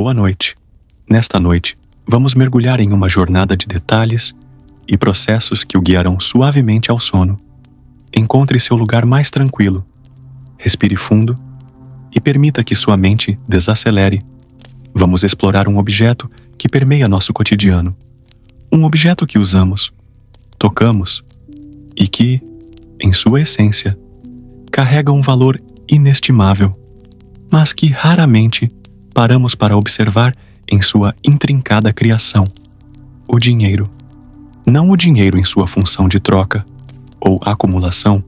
Boa noite. Nesta noite, vamos mergulhar em uma jornada de detalhes e processos que o guiarão suavemente ao sono. Encontre seu lugar mais tranquilo, respire fundo e permita que sua mente desacelere. Vamos explorar um objeto que permeia nosso cotidiano. Um objeto que usamos, tocamos e que, em sua essência, carrega um valor inestimável, mas que raramente paramos para observar em sua intrincada criação: o dinheiro. Não o dinheiro em sua função de troca ou acumulação,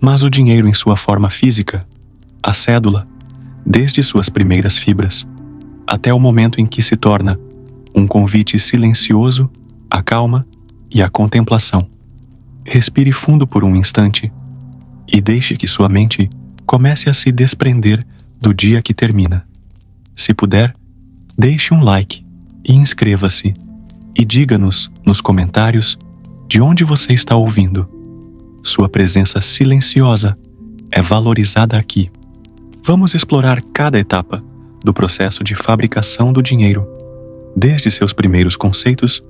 mas o dinheiro em sua forma física, a cédula, desde suas primeiras fibras, até o momento em que se torna um convite silencioso à calma e à contemplação. Respire fundo por um instante e deixe que sua mente comece a se desprender do dia que termina. Se puder, deixe um like e inscreva-se e diga-nos nos comentários de onde você está ouvindo. Sua presença silenciosa é valorizada aqui. Vamos explorar cada etapa do processo de fabricação do dinheiro, desde seus primeiros conceitos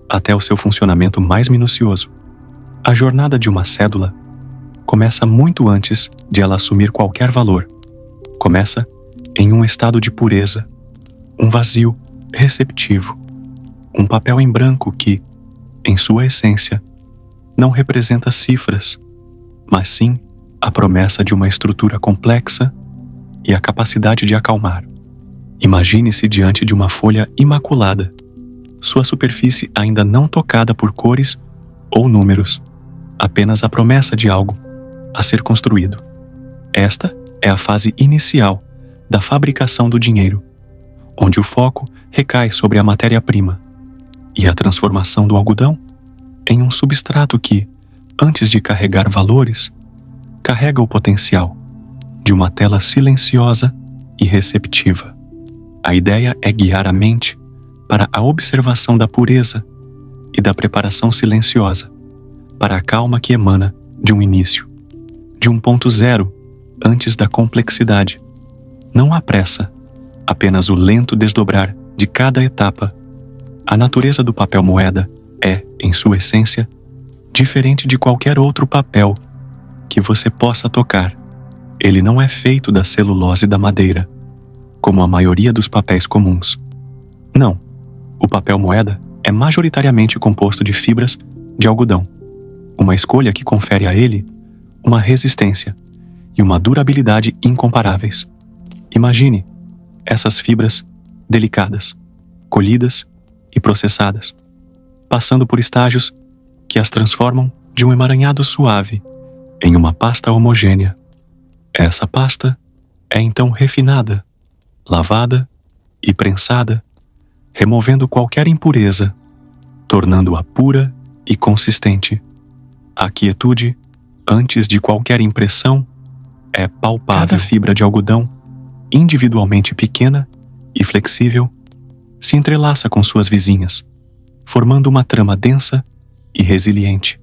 até o seu funcionamento mais minucioso. A jornada de uma cédula começa muito antes de ela assumir qualquer valor. Começa em um estado de pureza, um vazio receptivo, um papel em branco que, em sua essência, não representa cifras, mas sim a promessa de uma estrutura complexa e a capacidade de acalmar. Imagine-se diante de uma folha imaculada, sua superfície ainda não tocada por cores ou números, apenas a promessa de algo a ser construído. Esta é a fase inicial da fabricação do dinheiro, onde o foco recai sobre a matéria-prima e a transformação do algodão em um substrato que, antes de carregar valores, carrega o potencial de uma tela silenciosa e receptiva. A ideia é guiar a mente para a observação da pureza e da preparação silenciosa, para a calma que emana de um início, de um ponto zero antes da complexidade. Não há pressa, apenas o lento desdobrar de cada etapa. A natureza do papel moeda é, em sua essência, diferente de qualquer outro papel que você possa tocar. Ele não é feito da celulose da madeira, como a maioria dos papéis comuns. Não, o papel moeda é majoritariamente composto de fibras de algodão, uma escolha que confere a ele uma resistência e uma durabilidade incomparáveis. Imagine essas fibras delicadas, colhidas e processadas, passando por estágios que as transformam de um emaranhado suave em uma pasta homogênea. Essa pasta é então refinada, lavada e prensada, removendo qualquer impureza, tornando-a pura e consistente. A quietude, antes de qualquer impressão, é palpável. Cada fibra de algodão, individualmente pequena e flexível, se entrelaça com suas vizinhas, formando uma trama densa e resiliente.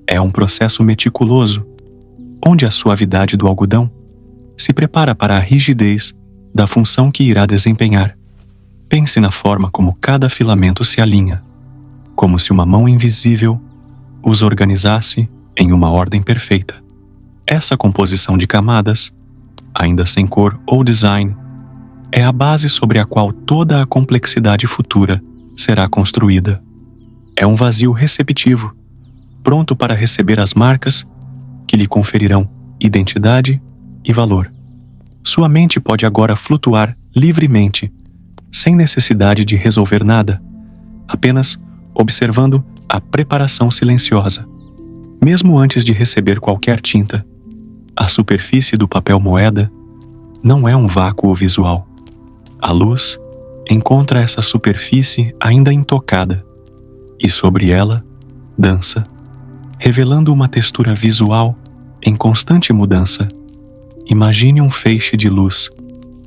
É um processo meticuloso, onde a suavidade do algodão se prepara para a rigidez da função que irá desempenhar. Pense na forma como cada filamento se alinha, como se uma mão invisível os organizasse em uma ordem perfeita. Essa composição de camadas, ainda sem cor ou design, é a base sobre a qual toda a complexidade futura será construída. É um vazio receptivo, pronto para receber as marcas que lhe conferirão identidade e valor. Sua mente pode agora flutuar livremente, sem necessidade de resolver nada, apenas observando a preparação silenciosa. Mesmo antes de receber qualquer tinta, a superfície do papel moeda não é um vácuo visual. A luz encontra essa superfície ainda intocada e sobre ela dança, revelando uma textura visual em constante mudança. Imagine um feixe de luz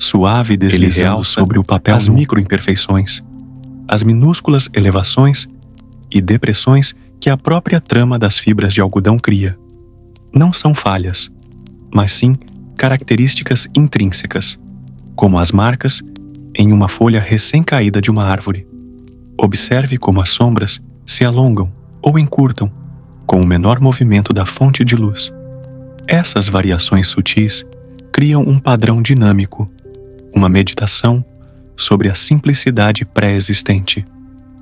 suave deslizando sobre o papel as microimperfeições, as minúsculas elevações e depressões que a própria trama das fibras de algodão cria. Não são falhas, mas sim características intrínsecas, como as marcas em uma folha recém-caída de uma árvore. Observe como as sombras se alongam ou encurtam com o menor movimento da fonte de luz. Essas variações sutis criam um padrão dinâmico, uma meditação sobre a simplicidade pré-existente.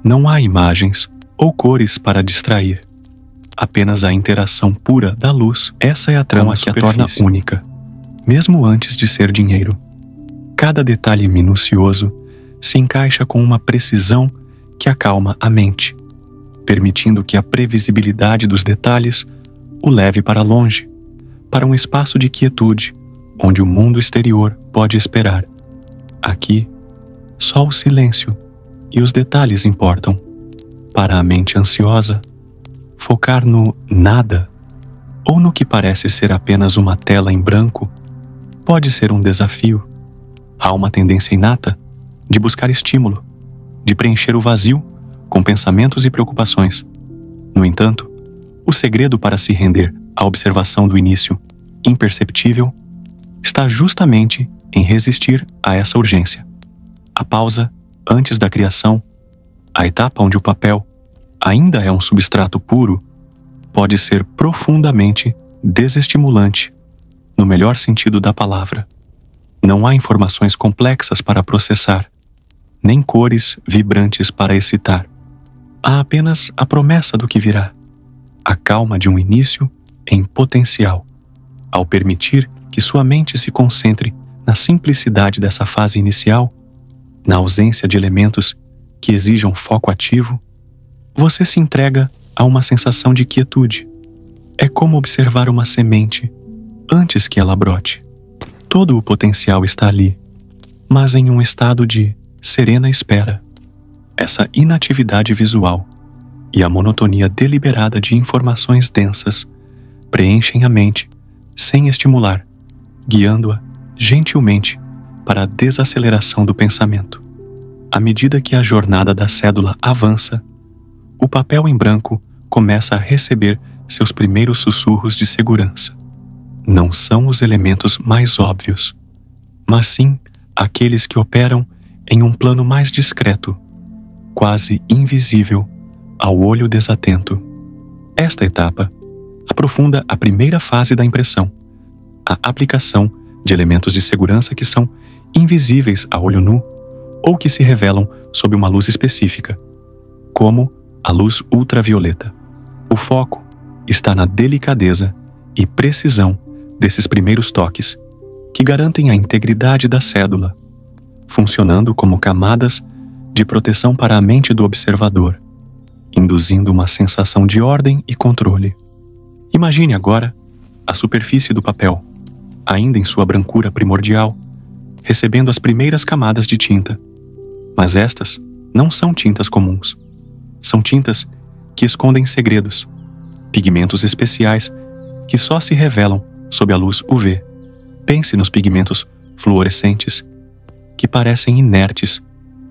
Não há imagens ou cores para distrair. Apenas a interação pura da luz. Essa é a trama que a torna única, mesmo antes de ser dinheiro. Cada detalhe minucioso se encaixa com uma precisão que acalma a mente, permitindo que a previsibilidade dos detalhes o leve para longe, para um espaço de quietude, onde o mundo exterior pode esperar. Aqui, só o silêncio e os detalhes importam. Para a mente ansiosa, focar no nada ou no que parece ser apenas uma tela em branco pode ser um desafio. Há uma tendência inata de buscar estímulo, de preencher o vazio com pensamentos e preocupações. No entanto, o segredo para se render à observação do início imperceptível está justamente em resistir a essa urgência. A pausa antes da criação, a etapa onde o papel ainda é um substrato puro, pode ser profundamente desestimulante, no melhor sentido da palavra. Não há informações complexas para processar, nem cores vibrantes para excitar. Há apenas a promessa do que virá, a calma de um início em potencial. Ao permitir que sua mente se concentre na simplicidade dessa fase inicial, na ausência de elementos que exijam foco ativo, você se entrega a uma sensação de quietude. É como observar uma semente antes que ela brote. Todo o potencial está ali, mas em um estado de serena espera. Essa inatividade visual e a monotonia deliberada de informações densas preenchem a mente sem estimular, guiando-a gentilmente para a desaceleração do pensamento. À medida que a jornada da cédula avança, o papel em branco começa a receber seus primeiros sussurros de segurança. Não são os elementos mais óbvios, mas sim aqueles que operam em um plano mais discreto, quase invisível ao olho desatento. Esta etapa aprofunda a primeira fase da impressão, a aplicação de elementos de segurança que são invisíveis a olho nu ou que se revelam sob uma luz específica, como a luz ultravioleta. O foco está na delicadeza e precisão desses primeiros toques, que garantem a integridade da cédula, funcionando como camadas de proteção para a mente do observador, induzindo uma sensação de ordem e controle. Imagine agora a superfície do papel, ainda em sua brancura primordial, recebendo as primeiras camadas de tinta. Mas estas não são tintas comuns. São tintas que escondem segredos, pigmentos especiais que só se revelam sob a luz UV. Pense nos pigmentos fluorescentes, que parecem inertes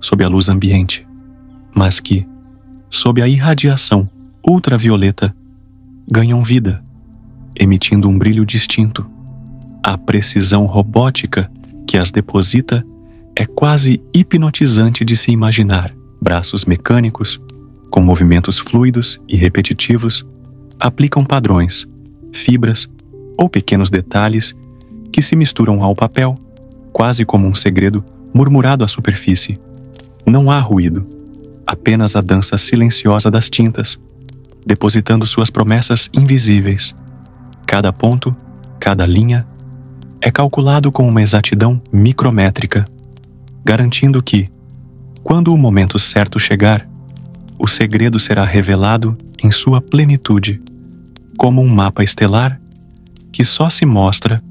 sob a luz ambiente, mas que, sob a irradiação ultravioleta, ganham vida, emitindo um brilho distinto. A precisão robótica que as deposita é quase hipnotizante de se imaginar. Braços mecânicos, com movimentos fluidos e repetitivos, aplicam padrões, fibras ou pequenos detalhes que se misturam ao papel, quase como um segredo murmurado à superfície. Não há ruído, apenas a dança silenciosa das tintas, depositando suas promessas invisíveis. Cada ponto, cada linha, é calculado com uma exatidão micrométrica, garantindo que, quando o momento certo chegar, o segredo será revelado em sua plenitude, como um mapa estelar que só se mostra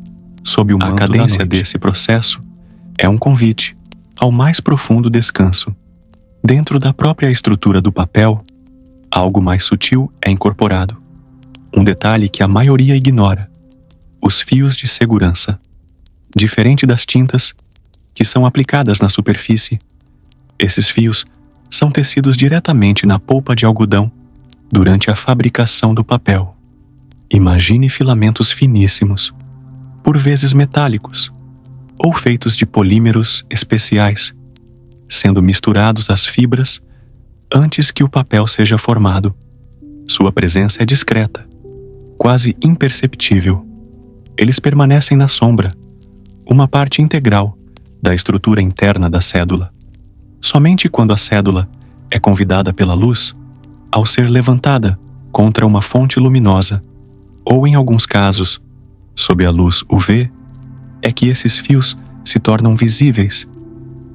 sob o manto da noite. A cadência desse processo é um convite ao mais profundo descanso. Dentro da própria estrutura do papel, algo mais sutil é incorporado. Um detalhe que a maioria ignora: os fios de segurança. Diferente das tintas, que são aplicadas na superfície, esses fios são tecidos diretamente na polpa de algodão durante a fabricação do papel. Imagine filamentos finíssimos, por vezes metálicos, ou feitos de polímeros especiais, sendo misturados às fibras antes que o papel seja formado. Sua presença é discreta, quase imperceptível. Eles permanecem na sombra, uma parte integral da estrutura interna da cédula. Somente quando a cédula é convidada pela luz, ao ser levantada contra uma fonte luminosa, ou em alguns casos, sob a luz UV, é que esses fios se tornam visíveis,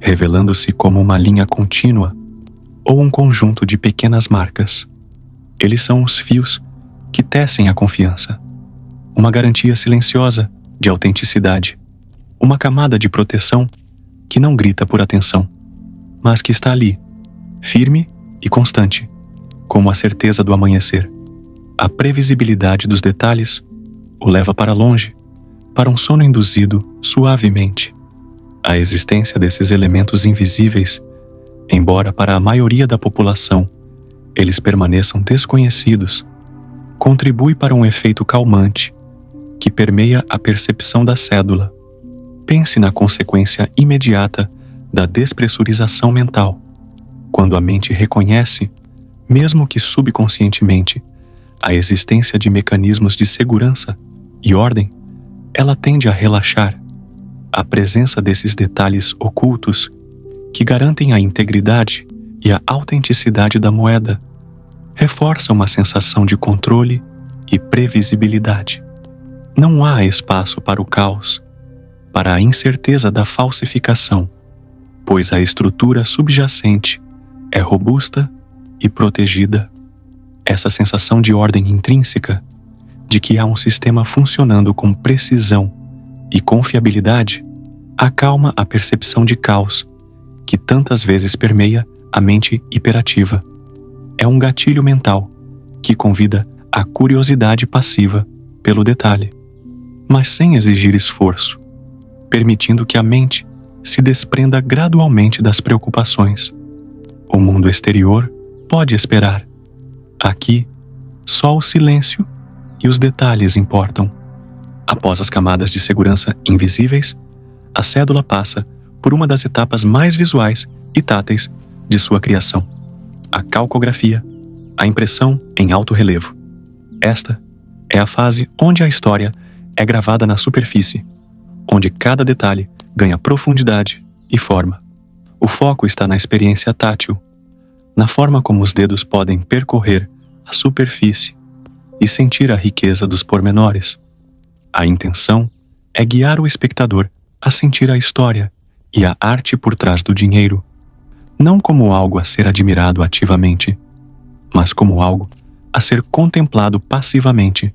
revelando-se como uma linha contínua ou um conjunto de pequenas marcas. Eles são os fios que tecem a confiança, uma garantia silenciosa de autenticidade, uma camada de proteção que não grita por atenção, mas que está ali, firme e constante, como a certeza do amanhecer. A previsibilidade dos detalhes o leva para longe, para um sono induzido suavemente. A existência desses elementos invisíveis, embora para a maioria da população eles permaneçam desconhecidos, contribui para um efeito calmante que permeia a percepção da cédula. Pense na consequência imediata da despressurização mental. Quando a mente reconhece, mesmo que subconscientemente, a existência de mecanismos de segurança e ordem, ela tende a relaxar. A presença desses detalhes ocultos que garantem a integridade e a autenticidade da moeda reforça uma sensação de controle e previsibilidade. Não há espaço para o caos, para a incerteza da falsificação, pois a estrutura subjacente é robusta e protegida. Essa sensação de ordem intrínseca, de que há um sistema funcionando com precisão e confiabilidade, acalma a percepção de caos que tantas vezes permeia a mente hiperativa. É um gatilho mental que convida à curiosidade passiva pelo detalhe, mas sem exigir esforço, permitindo que a mente se desprenda gradualmente das preocupações. O mundo exterior pode esperar. Aqui, só o silêncio e os detalhes importam. Após as camadas de segurança invisíveis, a cédula passa por uma das etapas mais visuais e táteis de sua criação: a calcografia, a impressão em alto relevo. Esta é a fase onde a história é gravada na superfície, onde cada detalhe ganha profundidade e forma. O foco está na experiência tátil, na forma como os dedos podem percorrer a superfície e sentir a riqueza dos pormenores. A intenção é guiar o espectador a sentir a história e a arte por trás do dinheiro, não como algo a ser admirado ativamente, mas como algo a ser contemplado passivamente,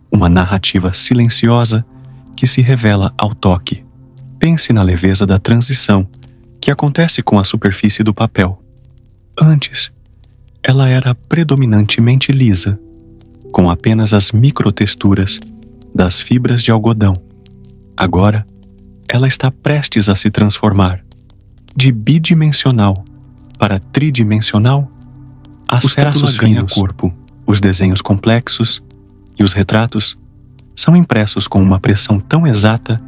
uma narrativa silenciosa que se revela ao toque. Pense na leveza da transição que acontece com a superfície do papel. Antes, ela era predominantemente lisa, com apenas as microtexturas das fibras de algodão. Agora, ela está prestes a se transformar de bidimensional para tridimensional. As cédulas ganham corpo, os desenhos complexos e os retratos são impressos com uma pressão tão exata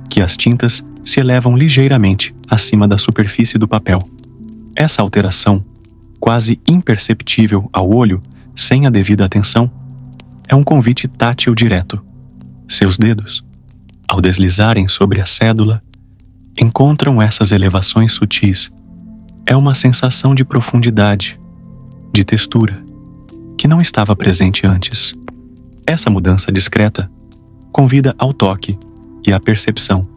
que as tintas se elevam ligeiramente acima da superfície do papel. Essa alteração, quase imperceptível ao olho sem a devida atenção, é um convite tátil direto. Seus dedos, ao deslizarem sobre a cédula, encontram essas elevações sutis. É uma sensação de profundidade, de textura, que não estava presente antes. Essa mudança discreta convida ao toque e à percepção,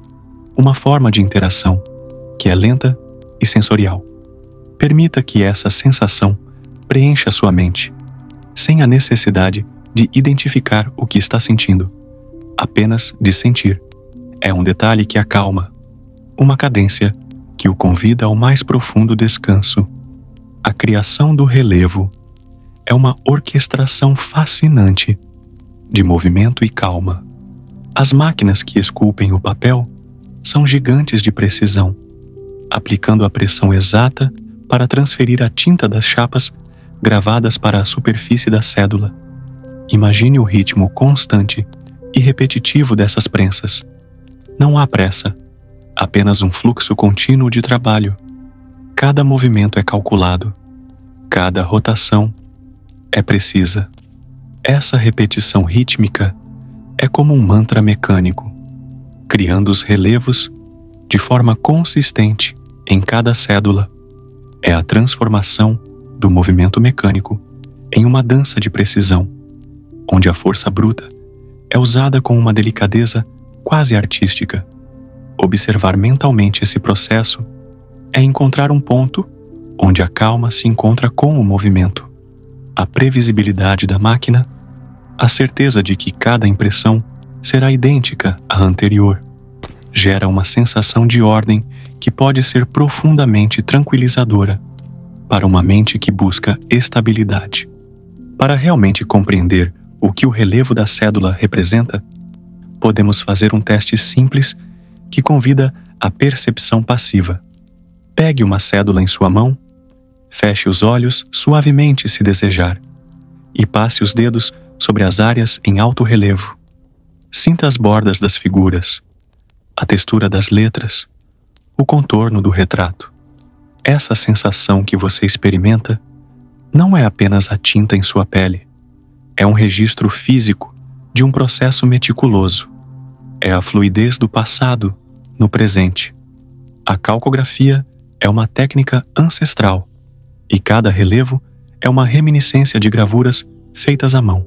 uma forma de interação que é lenta e sensorial. Permita que essa sensação preencha sua mente, sem a necessidade de identificar o que está sentindo, apenas de sentir. É um detalhe que acalma, uma cadência que o convida ao mais profundo descanso. A criação do relevo é uma orquestração fascinante de movimento e calma. As máquinas que esculpem o papel são gigantes de precisão, aplicando a pressão exata para transferir a tinta das chapas gravadas para a superfície da cédula. Imagine o ritmo constante e repetitivo dessas prensas. Não há pressa, apenas um fluxo contínuo de trabalho. cada movimento é calculado, cada rotação é precisa. Essa repetição rítmica é como um mantra mecânico, criando os relevos de forma consistente em cada cédula. É a transformação do movimento mecânico em uma dança de precisão, onde a força bruta é usada com uma delicadeza quase artística. Observar mentalmente esse processo é encontrar um ponto onde a calma se encontra com o movimento, a previsibilidade da máquina, a certeza de que cada impressão será idêntica à anterior. Gera uma sensação de ordem que pode ser profundamente tranquilizadora para uma mente que busca estabilidade. Para realmente compreender o que o relevo da cédula representa, podemos fazer um teste simples que convida à percepção passiva. Pegue uma cédula em sua mão, feche os olhos suavemente se desejar e passe os dedos sobre as áreas em alto relevo. Sinta as bordas das figuras, a textura das letras, o contorno do retrato. Essa sensação que você experimenta não é apenas a tinta em sua pele, é um registro físico de um processo meticuloso. É a fluidez do passado no presente. A calcografia é uma técnica ancestral e cada relevo é uma reminiscência de gravuras feitas à mão.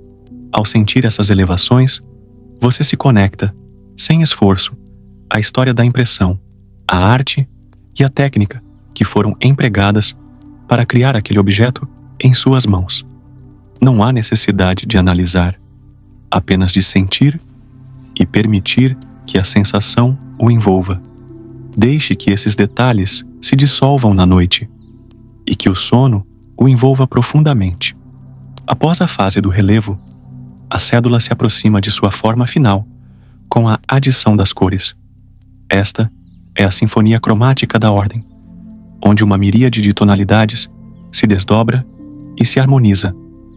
Ao sentir essas elevações, você se conecta, sem esforço, à história da impressão, à arte e à técnica que foram empregadas para criar aquele objeto em suas mãos. Não há necessidade de analisar, apenas de sentir e permitir que a sensação o envolva. Deixe que esses detalhes se dissolvam na noite e que o sono o envolva profundamente. Após a fase do relevo, a cédula se aproxima de sua forma final com a adição das cores. Esta é a sinfonia cromática da ordem, onde uma miríade de tonalidades se desdobra e se harmoniza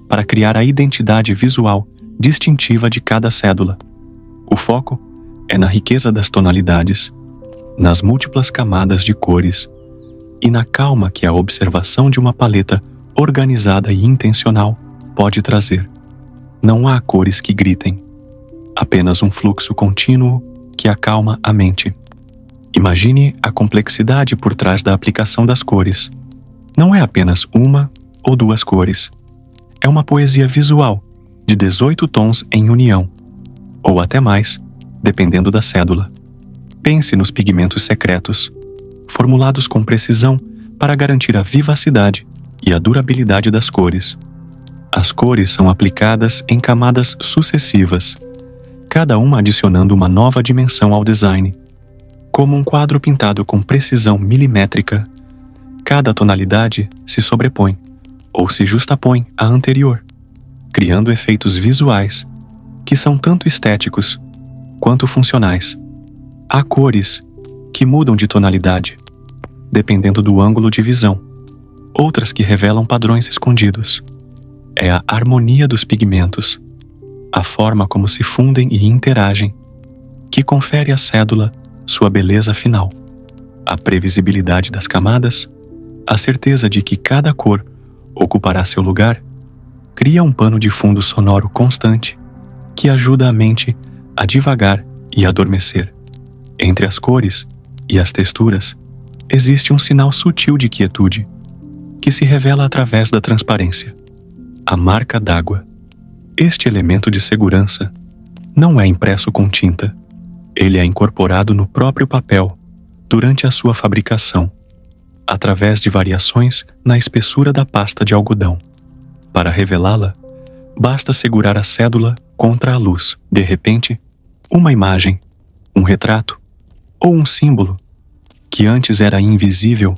para criar a identidade visual distintiva de cada cédula. O foco é na riqueza das tonalidades, nas múltiplas camadas de cores e na calma que a observação de uma paleta organizada e intencional pode trazer. Não há cores que gritem, apenas um fluxo contínuo que acalma a mente. Imagine a complexidade por trás da aplicação das cores. Não é apenas uma ou duas cores. É uma poesia visual de 18 tons em união, ou até mais, dependendo da cédula. Pense nos pigmentos secretos, formulados com precisão para garantir a vivacidade e a durabilidade das cores. As cores são aplicadas em camadas sucessivas, cada uma adicionando uma nova dimensão ao design. Como um quadro pintado com precisão milimétrica, cada tonalidade se sobrepõe ou se justapõe à anterior, criando efeitos visuais que são tanto estéticos quanto funcionais. Há cores que mudam de tonalidade, dependendo do ângulo de visão, outras que revelam padrões escondidos. É a harmonia dos pigmentos, a forma como se fundem e interagem, que confere à cédula sua beleza final. A previsibilidade das camadas, a certeza de que cada cor ocupará seu lugar, cria um pano de fundo sonoro constante que ajuda a mente a divagar e adormecer. Entre as cores e as texturas, existe um sinal sutil de quietude, que se revela através da transparência. A marca d'água. Este elemento de segurança não é impresso com tinta. Ele é incorporado no próprio papel durante a sua fabricação, através de variações na espessura da pasta de algodão. Para revelá-la, basta segurar a cédula contra a luz. De repente, uma imagem, um retrato ou um símbolo, que antes era invisível,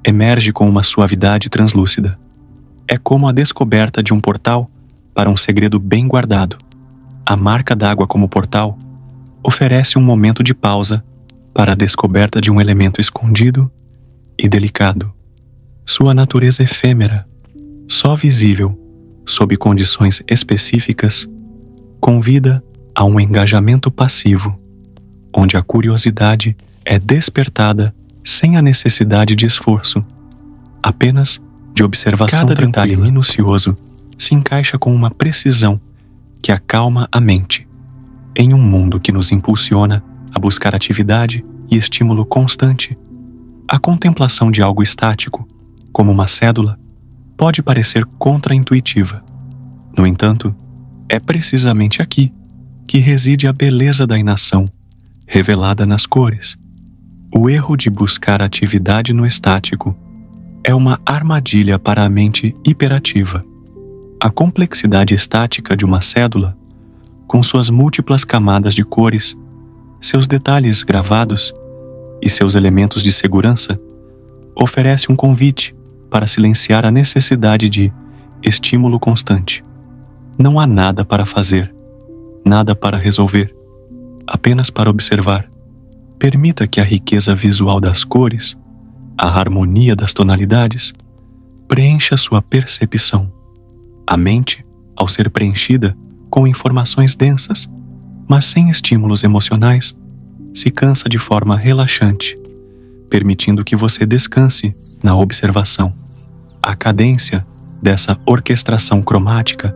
emerge com uma suavidade translúcida. É como a descoberta de um portal para um segredo bem guardado. A marca d'água como portal oferece um momento de pausa para a descoberta de um elemento escondido e delicado. Sua natureza efêmera, só visível sob condições específicas, convida a um engajamento passivo, onde a curiosidade é despertada sem a necessidade de esforço. apenas de observação Cada tranquila. detalhe Minucioso se encaixa com uma precisão que acalma a mente. Em um mundo que nos impulsiona a buscar atividade e estímulo constante, a contemplação de algo estático, como uma cédula, pode parecer contraintuitiva. No entanto, é precisamente aqui que reside a beleza da inação, revelada nas cores. O erro de buscar atividade no estático é uma armadilha para a mente hiperativa. A complexidade estática de uma cédula, com suas múltiplas camadas de cores, seus detalhes gravados e seus elementos de segurança, oferece um convite para silenciar a necessidade de estímulo constante. Não há nada para fazer, nada para resolver, apenas para observar. Permita que a riqueza visual das cores, a harmonia das tonalidades, preencha sua percepção. A mente, ao ser preenchida com informações densas, mas sem estímulos emocionais, se cansa de forma relaxante, permitindo que você descanse na observação. A cadência dessa orquestração cromática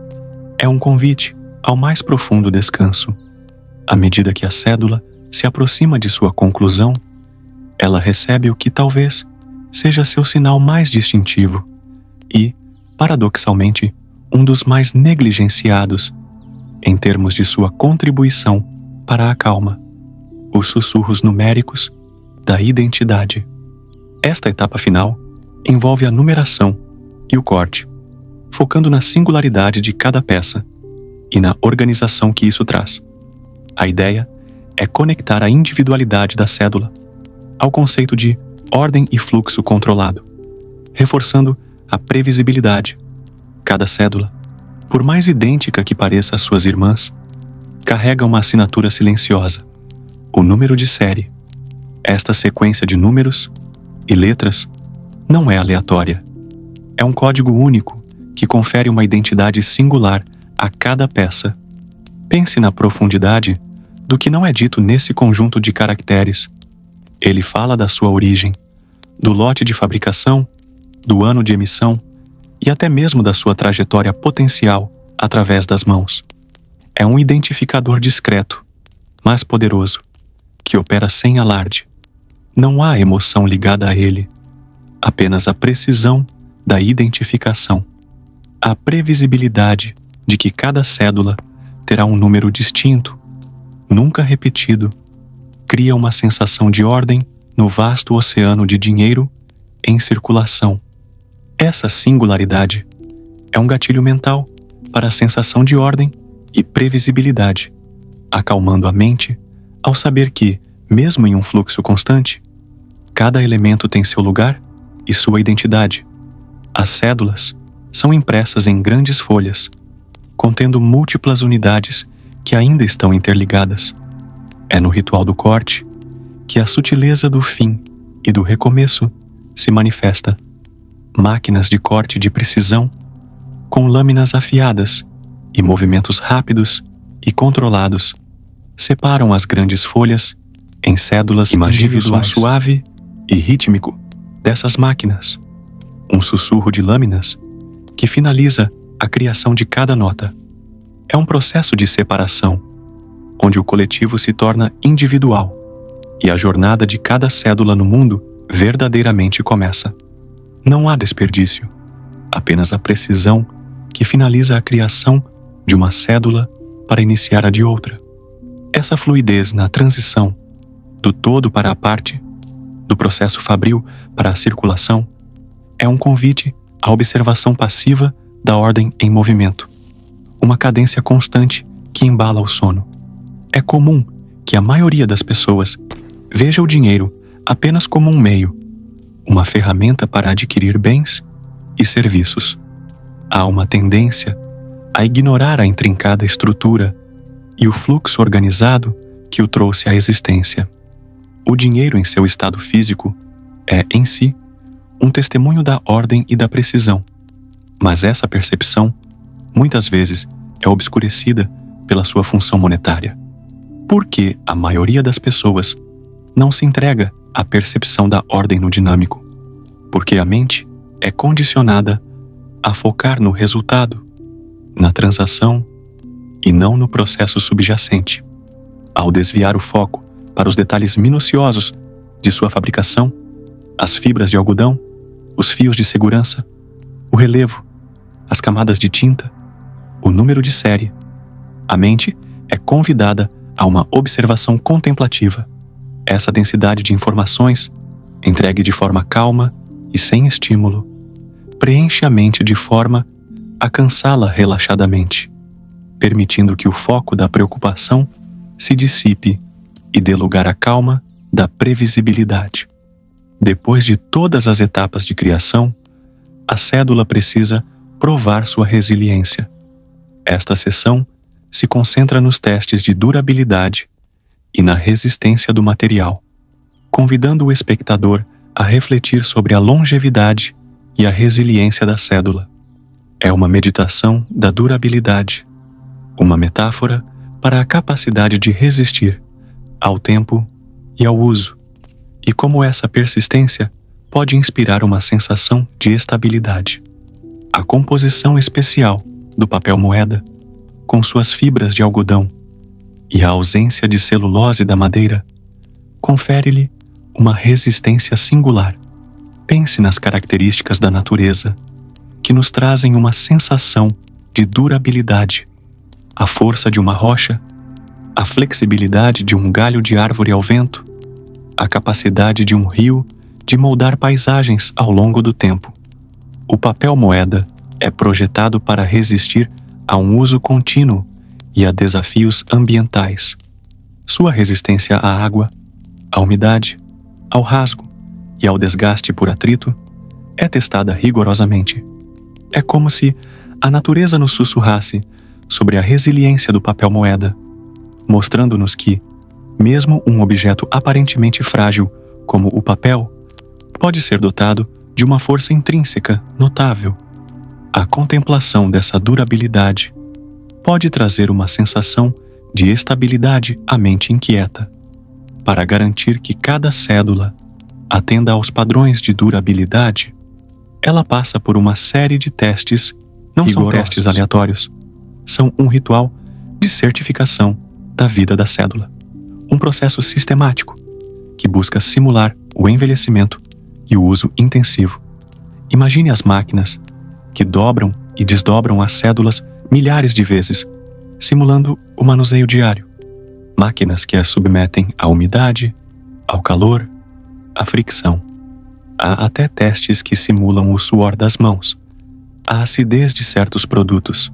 é um convite ao mais profundo descanso. À medida que a cédula se aproxima de sua conclusão, ela recebe o que talvez seja seu sinal mais distintivo e, paradoxalmente, um dos mais negligenciados em termos de sua contribuição para a calma: os sussurros numéricos da identidade. Esta etapa final envolve a numeração e o corte, focando na singularidade de cada peça e na organização que isso traz. A ideia é conectar a individualidade da cédula ao conceito de ordem e fluxo controlado, reforçando a previsibilidade. Cada cédula, por mais idêntica que pareça às suas irmãs, carrega uma assinatura silenciosa, o número de série. Esta sequência de números e letras não é aleatória. É um código único que confere uma identidade singular a cada peça. Pense na profundidade do que não é dito nesse conjunto de caracteres. Ele fala da sua origem, do lote de fabricação, do ano de emissão e até mesmo da sua trajetória potencial através das mãos. É um identificador discreto, mas poderoso, que opera sem alarde. Não há emoção ligada a ele, apenas a precisão da identificação. A previsibilidade de que cada cédula terá um número distinto, nunca repetido, cria uma sensação de ordem no vasto oceano de dinheiro em circulação. Essa singularidade é um gatilho mental para a sensação de ordem e previsibilidade, acalmando a mente ao saber que, mesmo em um fluxo constante, cada elemento tem seu lugar e sua identidade. As cédulas são impressas em grandes folhas, contendo múltiplas unidades que ainda estão interligadas. É no ritual do corte que a sutileza do fim e do recomeço se manifesta. Máquinas de corte de precisão, com lâminas afiadas e movimentos rápidos e controlados, separam as grandes folhas em cédulas. Imagine o som suave e rítmico dessas máquinas, um sussurro de lâminas que finaliza a criação de cada nota. É um processo de separação, onde o coletivo se torna individual e a jornada de cada cédula no mundo verdadeiramente começa. Não há desperdício, apenas a precisão que finaliza a criação de uma cédula para iniciar a de outra. Essa fluidez na transição do todo para a parte, do processo fabril para a circulação, é um convite à observação passiva da ordem em movimento, uma cadência constante que embala o sono. É comum que a maioria das pessoas veja o dinheiro apenas como um meio, uma ferramenta para adquirir bens e serviços. Há uma tendência a ignorar a intrincada estrutura e o fluxo organizado que o trouxe à existência. O dinheiro em seu estado físico é, em si, um testemunho da ordem e da precisão, mas essa percepção, muitas vezes, é obscurecida pela sua função monetária. Por que a maioria das pessoas não se entrega à percepção da ordem no dinâmico? Porque a mente é condicionada a focar no resultado, na transação e não no processo subjacente. Ao desviar o foco para os detalhes minuciosos de sua fabricação, as fibras de algodão, os fios de segurança, o relevo, as camadas de tinta, o número de série, a mente é convidada a uma observação contemplativa. Essa densidade de informações, entregue de forma calma e sem estímulo, preenche a mente de forma a cansá-la relaxadamente, permitindo que o foco da preocupação se dissipe e dê lugar à calma da previsibilidade. Depois de todas as etapas de criação, a cédula precisa provar sua resiliência. Esta seção se concentra nos testes de durabilidade e na resistência do material, convidando o espectador a refletir sobre a longevidade e a resiliência da cédula. É uma meditação da durabilidade, uma metáfora para a capacidade de resistir ao tempo e ao uso, e como essa persistência pode inspirar uma sensação de estabilidade. A composição especial do papel moeda, com suas fibras de algodão, e a ausência de celulose da madeira, confere-lhe uma resistência singular. Pense nas características da natureza, que nos trazem uma sensação de durabilidade, a força de uma rocha, a flexibilidade de um galho de árvore ao vento, a capacidade de um rio de moldar paisagens ao longo do tempo. O papel moeda é projetado para resistir a um uso contínuo e a desafios ambientais. Sua resistência à água, à umidade, ao rasgo e ao desgaste por atrito é testada rigorosamente. É como se a natureza nos sussurrasse sobre a resiliência do papel moeda, mostrando-nos que, mesmo um objeto aparentemente frágil como o papel, pode ser dotado de uma força intrínseca notável. A contemplação dessa durabilidade pode trazer uma sensação de estabilidade à mente inquieta, para garantir que cada cédula atenda aos padrões de durabilidade. Ela passa por uma série de testes, não são testes aleatórios, são um ritual de certificação da vida da cédula, um processo sistemático que busca simular o envelhecimento e o uso intensivo. Imagine as máquinas que dobram e desdobram as cédulas milhares de vezes, simulando o manuseio diário. Máquinas que as submetem à umidade, ao calor, à fricção. Há até testes que simulam o suor das mãos, a acidez de certos produtos.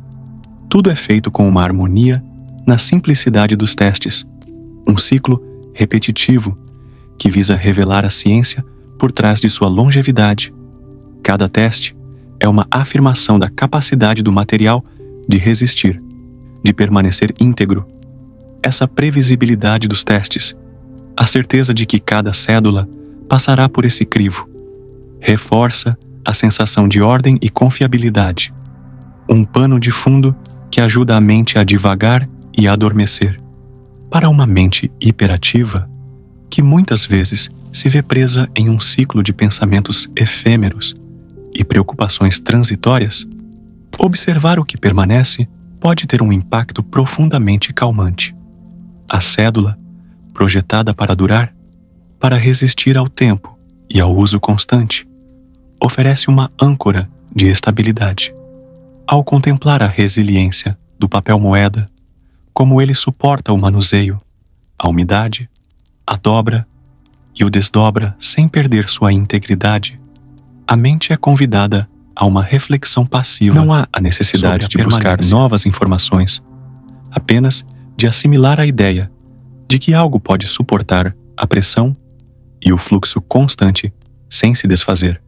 Tudo é feito com uma harmonia na simplicidade dos testes, um ciclo repetitivo que visa revelar a ciência por trás de sua longevidade. Cada teste é uma afirmação da capacidade do material de resistir, de permanecer íntegro. Essa previsibilidade dos testes, a certeza de que cada cédula passará por esse crivo, reforça a sensação de ordem e confiabilidade, um pano de fundo que ajuda a mente a divagar e a adormecer. Para uma mente hiperativa, que muitas vezes se vê presa em um ciclo de pensamentos efêmeros e preocupações transitórias, observar o que permanece pode ter um impacto profundamente calmante. A cédula, projetada para durar, para resistir ao tempo e ao uso constante, oferece uma âncora de estabilidade. Ao contemplar a resiliência do papel moeda, como ele suporta o manuseio, a umidade, a dobra e o desdobra sem perder sua integridade, a mente é convidada a uma reflexão passiva. Não há a necessidade de buscar novas informações, apenas de assimilar a ideia de que algo pode suportar a pressão e o fluxo constante sem se desfazer.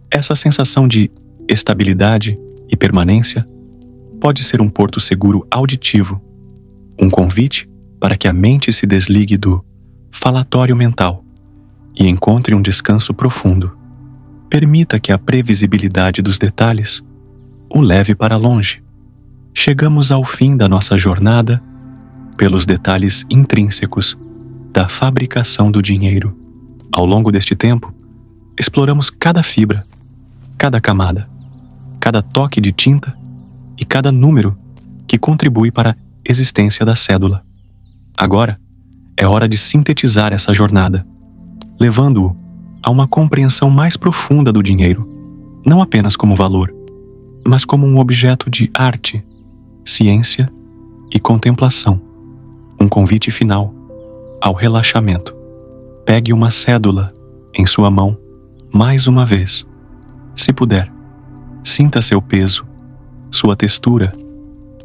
Essa sensação de estabilidade e permanência pode ser um porto seguro auditivo, um convite para que a mente se desligue do falatório mental e encontre um descanso profundo. Permita que a previsibilidade dos detalhes o leve para longe. Chegamos ao fim da nossa jornada pelos detalhes intrínsecos da fabricação do dinheiro. Ao longo deste tempo, exploramos cada fibra, cada camada, cada toque de tinta e cada número que contribui para a existência da cédula. Agora, é hora de sintetizar essa jornada, levando-o a uma compreensão mais profunda do dinheiro, não apenas como valor, mas como um objeto de arte, ciência e contemplação. Um convite final ao relaxamento. Pegue uma cédula em sua mão mais uma vez. Se puder, sinta seu peso, sua textura,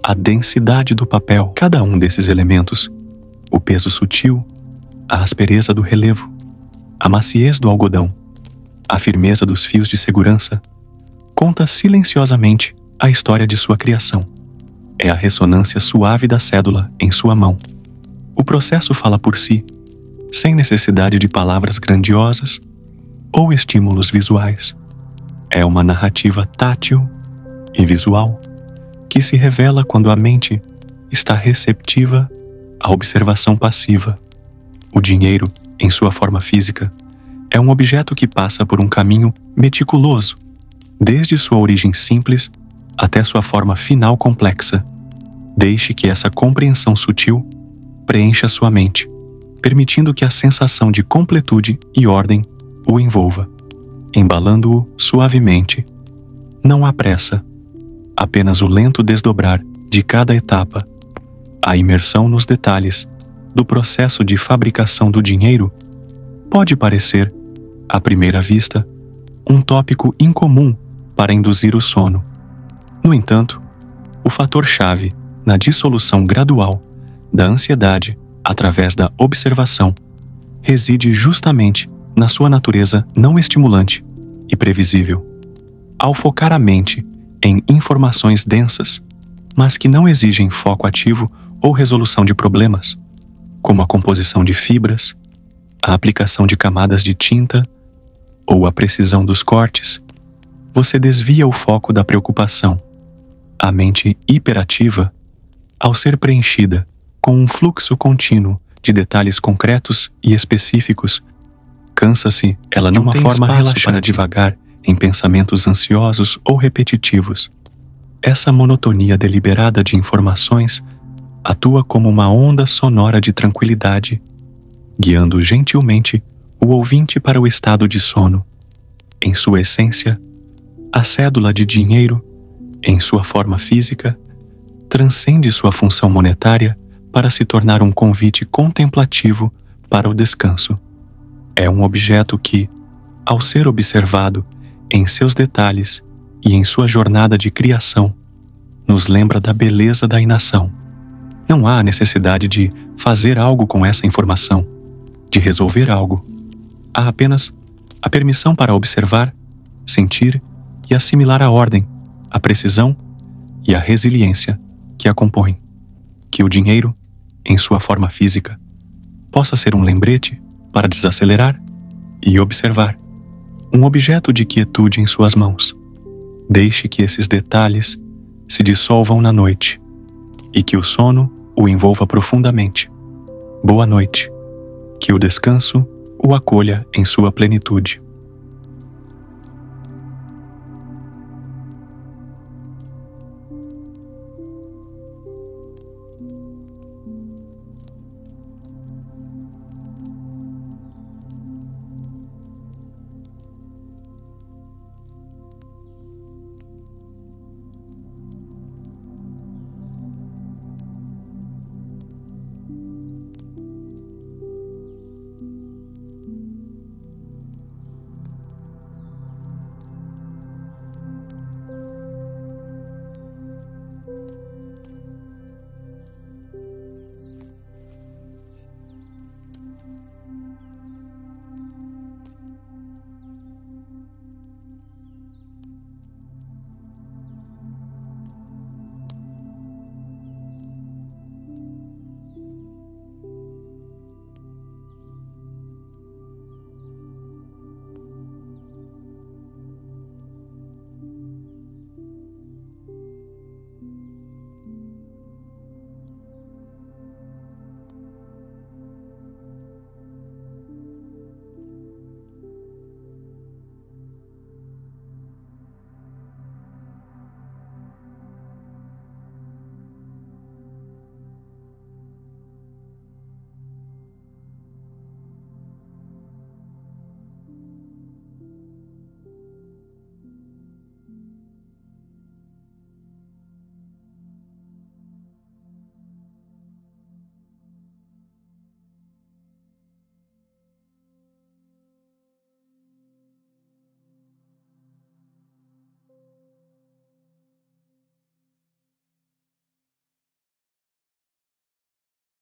a densidade do papel, cada um desses elementos, o peso sutil, a aspereza do relevo, a maciez do algodão, a firmeza dos fios de segurança, conta silenciosamente a história de sua criação. É a ressonância suave da cédula em sua mão. O processo fala por si, sem necessidade de palavras grandiosas ou estímulos visuais. É uma narrativa tátil e visual que se revela quando a mente está receptiva à observação passiva. O dinheiro, em sua forma física, é um objeto que passa por um caminho meticuloso, desde sua origem simples até sua forma final complexa. Deixe que essa compreensão sutil preencha sua mente, permitindo que a sensação de completude e ordem o envolva, embalando-o suavemente. Não há pressa, apenas o lento desdobrar de cada etapa. A imersão nos detalhes do processo de fabricação do dinheiro pode parecer, à primeira vista, um tópico incomum para induzir o sono. No entanto, o fator-chave na dissolução gradual da ansiedade através da observação reside justamente na sua natureza não estimulante e previsível. Ao focar a mente em informações densas, mas que não exigem foco ativo ou resolução de problemas, como a composição de fibras, a aplicação de camadas de tinta ou a precisão dos cortes, você desvia o foco da preocupação. A mente hiperativa, ao ser preenchida com um fluxo contínuo de detalhes concretos e específicos, cansa-se ela de uma forma relaxada para divagar em pensamentos ansiosos ou repetitivos. Essa monotonia deliberada de informações atua como uma onda sonora de tranquilidade, guiando gentilmente o ouvinte para o estado de sono. Em sua essência, a cédula de dinheiro, em sua forma física, transcende sua função monetária para se tornar um convite contemplativo para o descanso. É um objeto que, ao ser observado em seus detalhes e em sua jornada de criação, nos lembra da beleza da inação. Não há necessidade de fazer algo com essa informação, de resolver algo. Há apenas a permissão para observar, sentir e assimilar a ordem, a precisão e a resiliência que a compõem. Que o dinheiro, em sua forma física, possa ser um lembrete para desacelerar e observar, um objeto de quietude em suas mãos. Deixe que esses detalhes se dissolvam na noite e que o sono o envolva profundamente. Boa noite. Que o descanso o acolha em sua plenitude.